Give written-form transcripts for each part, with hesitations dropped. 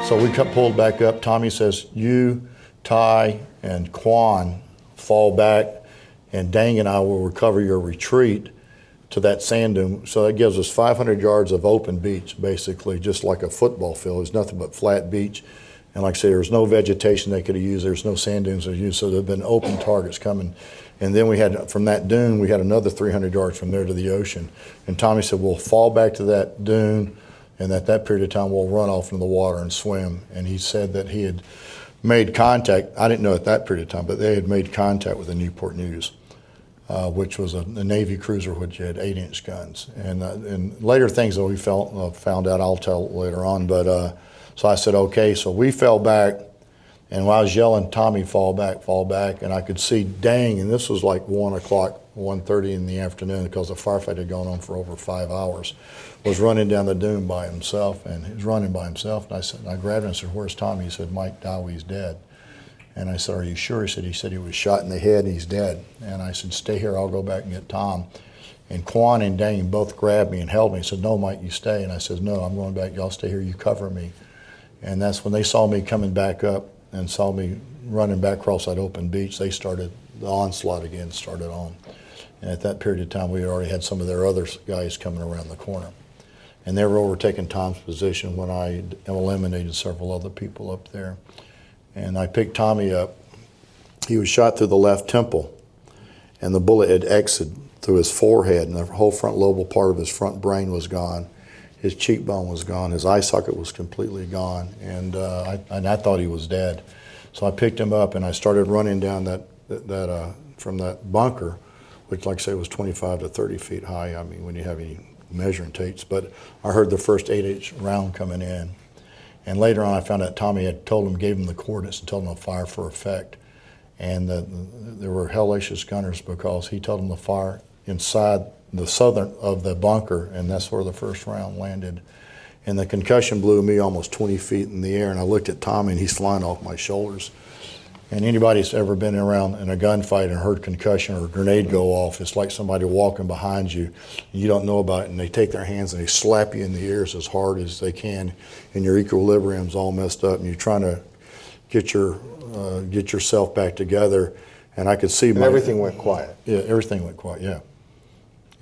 So we pulled back up. Tommy says, you, Ty, and Quan fall back, and Dang and I will recover your retreat to that sand dune. So that gives us 500 yards of open beach, basically, just like a football field. There's nothing but flat beach. And like I say, there's no vegetation they could have used. There's no sand dunes they used. So there have been open targets coming. And then we had, from that dune, we had another 300 yards from there to the ocean. And Tommy said, we'll fall back to that dune, and at that period of time, we'll run off into the water and swim. And he said that he had made contact. I didn't know at that period of time, but they had made contact with the Newport News, which was a Navy cruiser which had 8-inch guns. And later things that we found out, I'll tell later on. But so I said, okay. So we fell back, and while I was yelling, Tommy, fall back, and I could see Dang, and this was like 1 o'clock, 1:30 in the afternoon, because the firefight had gone on for over 5 hours, was running down the dune by himself, and he was running by himself. And I grabbed him and said, where's Tommy? He said, Mike Dowie's dead. And I said, are you sure? He said he was shot in the head and he's dead. And I said, stay here, I'll go back and get Tom. And Quan and Dang both grabbed me and held me. He said, no, Mike, you stay. And I said, no, I'm going back. Y'all stay here, you cover me. And that's when they saw me coming back up and saw me running back across that open beach. They started, the onslaught again started on. And at that period of time, we had already had some of their other guys coming around the corner. And they were overtaking Tom's position when I eliminated several other people up there. And I picked Tommy up. He was shot through the left temple, and the bullet had exited through his forehead, and the whole front lobal part of his front brain was gone. His cheekbone was gone. His eye socket was completely gone, and I thought he was dead. So I picked him up, and I started running down from that bunker, which, like I say, was 25 to 30 feet high. I mean, when you have any measuring tapes. But I heard the first 8-inch round coming in. And later on, I found out Tommy had gave him the coordinates and told him to fire for effect. And there were hellacious gunners, because he told them to fire inside the southern of the bunker, and that's where the first round landed. And the concussion blew me almost 20 feet in the air, and I looked at Tommy, and he's flying off my shoulders. And anybody that's ever been around in a gunfight and heard concussion or a grenade go off, it's like somebody walking behind you, and you don't know about it, and they take their hands and they slap you in the ears as hard as they can, and your equilibrium's all messed up, and you're trying to get yourself back together. And I could see everything went quiet. Yeah, everything went quiet, yeah.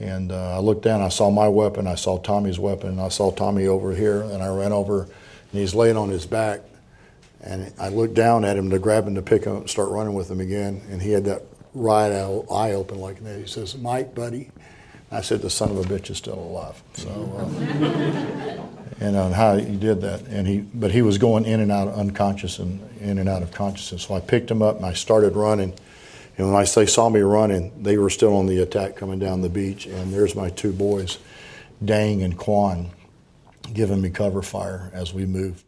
And I looked down, I saw my weapon, I saw Tommy's weapon, and I saw Tommy over here, and I ran over, and he's laying on his back. And I looked down at him to grab him to pick him up and start running with him again. And he had that right eye open like that. He says, Mike, buddy. I said, the son of a bitch is still alive. So, and on how he did that. But he was going in and out of unconscious and in and out of consciousness. So I picked him up and I started running. And when they saw me running, they were still on the attack coming down the beach. And there's my two boys, Dang and Quan, giving me cover fire as we moved.